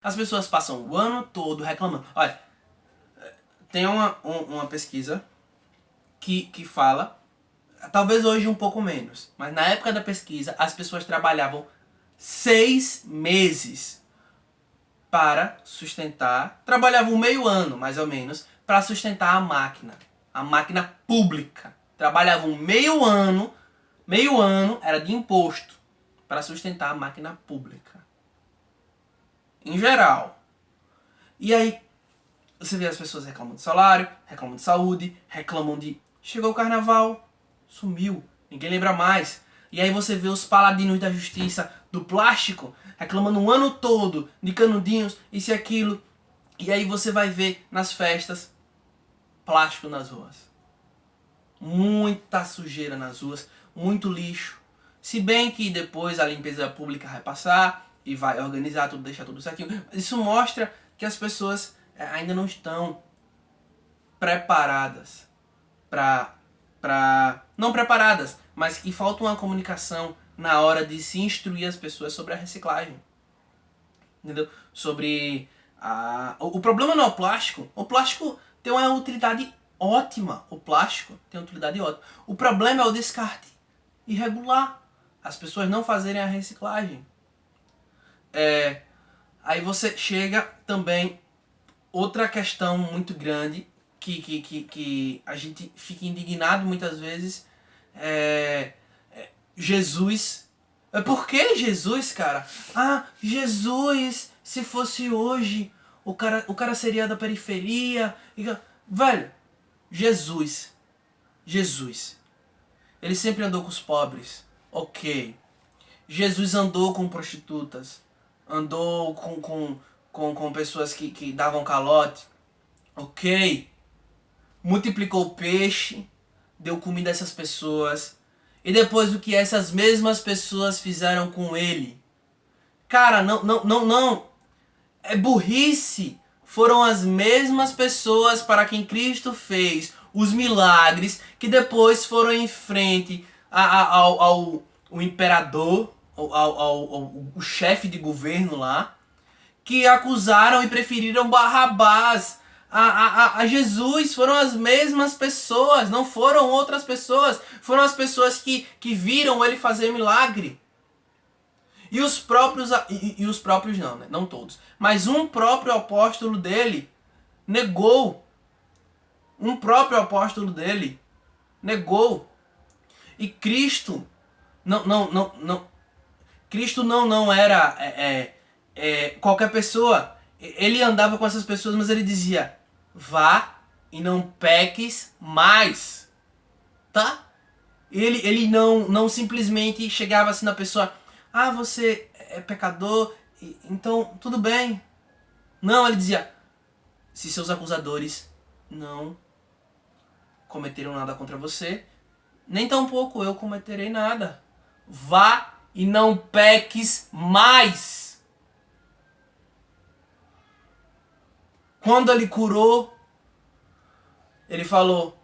As pessoas passam o ano todo reclamando. Olha, tem uma pesquisa que fala, talvez hoje um pouco menos, mas na época da pesquisa as pessoas trabalhavam 6 meses para sustentar, trabalhavam meio ano mais ou menos, para sustentar a máquina pública. Trabalhavam meio ano era de imposto para sustentar a máquina pública. Em geral. E aí, você vê as pessoas reclamam de salário, reclamam de saúde, reclamam de... Chegou o carnaval, sumiu, ninguém lembra mais. E aí você vê os paladinos da justiça do plástico reclamando o ano todo de canudinhos, isso e aquilo. E aí você vai ver nas festas plástico nas ruas. Muita sujeira nas ruas, muito lixo. Se bem que depois a limpeza pública vai passar e vai organizar tudo, deixar tudo certinho. Isso mostra que as pessoas ainda não estão preparadas não preparadas, mas que falta uma comunicação na hora de se instruir as pessoas sobre a reciclagem. Entendeu? Sobre o problema não é o plástico. O plástico tem uma utilidade ótima. O plástico tem uma utilidade ótima. O problema é o descarte irregular. As pessoas não fazerem a reciclagem. Aí você chega também outra questão muito grande que a gente fica indignado muitas vezes. Jesus. Por que Jesus, cara? Jesus, se fosse hoje, o cara seria da periferia. Velho, Jesus. Ele sempre andou com os pobres. Ok. Jesus andou com prostitutas. Andou com pessoas que davam calote. Ok. Multiplicou peixe. Deu comida a essas pessoas. E depois o que essas mesmas pessoas fizeram com ele? Cara, não. É burrice. Foram as mesmas pessoas para quem Cristo fez os milagres que depois foram em frente ao imperador, ao chefe de governo lá, que acusaram e preferiram Barrabás a Jesus. Foram as mesmas pessoas, não foram outras pessoas. Foram as pessoas que viram ele fazer milagre. E os próprios não, né? Não todos. Mas um próprio apóstolo dele negou. E Cristo Cristo não era qualquer pessoa. Ele andava com essas pessoas, mas ele dizia: vá e não peques mais. Tá? Ele não simplesmente chegava assim na pessoa: você é pecador, então tudo bem. Não, ele dizia: se seus acusadores não cometeram nada contra você, nem tampouco eu cometerei nada. Vá e não peques mais. Quando ele curou, ele falou: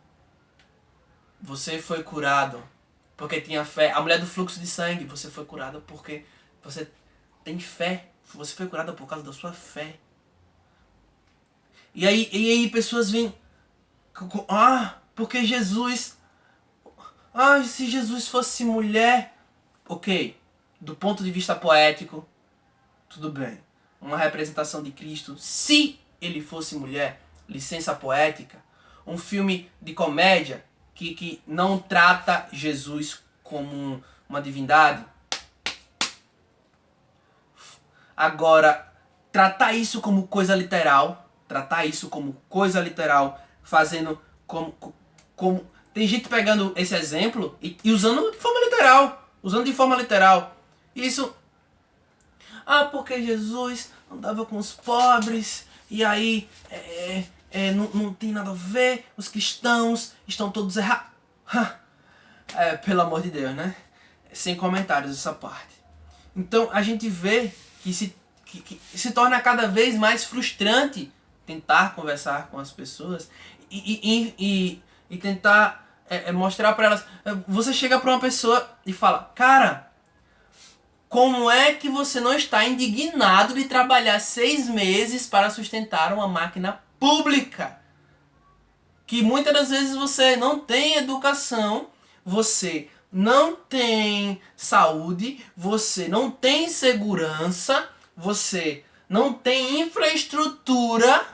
você foi curado porque tinha fé. A mulher do fluxo de sangue, você foi curada porque você tem fé. Você foi curada por causa da sua fé. E aí pessoas vêm: porque Jesus... se Jesus fosse mulher... Ok, do ponto de vista poético, tudo bem. Uma representação de Cristo, se ele fosse mulher, licença poética. Um filme de comédia que não trata Jesus como uma divindade. Agora, tratar isso como coisa literal, fazendo como... Tem gente pegando esse exemplo e usando de forma literal. Isso... porque Jesus andava com os pobres, e aí não tem nada a ver, os cristãos estão todos errados. Pelo amor de Deus, né? Sem comentários essa parte. Então a gente vê que se torna cada vez mais frustrante tentar conversar com as pessoas e tentar mostrar para elas. Você chega para uma pessoa e fala: cara, Como é que você não está indignado de trabalhar 6 meses para sustentar uma máquina pública? Que muitas das vezes você não tem educação, você não tem saúde, você não tem segurança, você não tem infraestrutura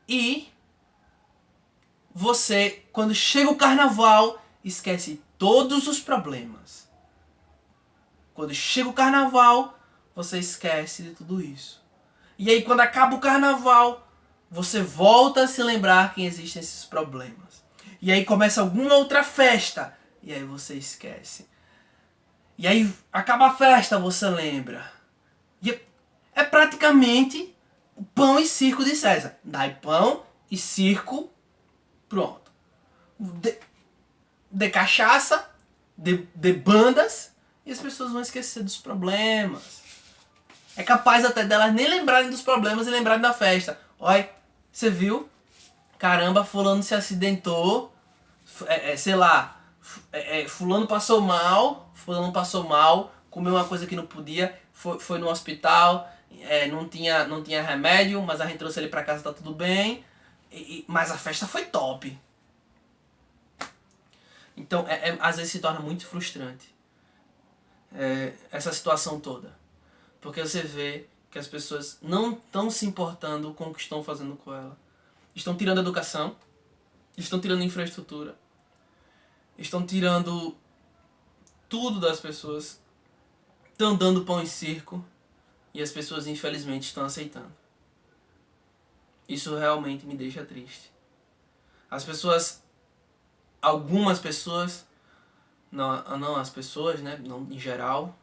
e você, quando chega o carnaval, esquece todos os problemas. Quando chega o carnaval, você esquece de tudo isso. E aí quando acaba o carnaval, você volta a se lembrar que existem esses problemas. E aí começa alguma outra festa, e aí você esquece. E aí acaba a festa, você lembra. E é praticamente o pão e circo de César. Dai pão e circo, pronto. De cachaça, de bandas, e as pessoas vão esquecer dos problemas. É capaz até delas nem lembrarem dos problemas e lembrarem da festa. Olha, você viu? Caramba, fulano se acidentou. Sei lá, fulano passou mal, comeu uma coisa que não podia, foi no hospital, não tinha remédio, mas a gente trouxe ele pra casa, tá tudo bem. Mas a festa foi top. Então, às vezes se torna muito frustrante essa situação toda. Porque você vê que as pessoas não estão se importando com o que estão fazendo com ela. Estão tirando educação, estão tirando infraestrutura, estão tirando tudo das pessoas, estão dando pão e circo, e as pessoas infelizmente estão aceitando. Isso realmente me deixa triste. Algumas pessoas, não as pessoas, né, não em geral,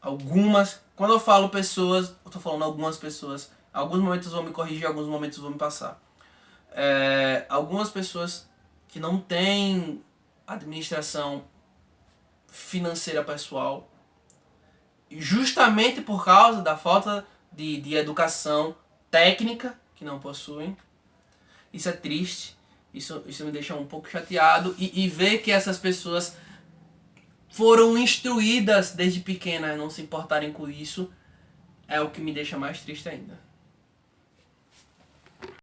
algumas, quando eu falo pessoas, eu tô falando algumas pessoas, alguns momentos vão me corrigir, alguns momentos vão me passar. Algumas pessoas que não têm administração financeira pessoal, justamente por causa da falta de educação técnica que não possuem. Isso é triste, isso me deixa um pouco chateado, e ver que essas pessoas foram instruídas desde pequenas a não se importarem com isso é o que me deixa mais triste ainda.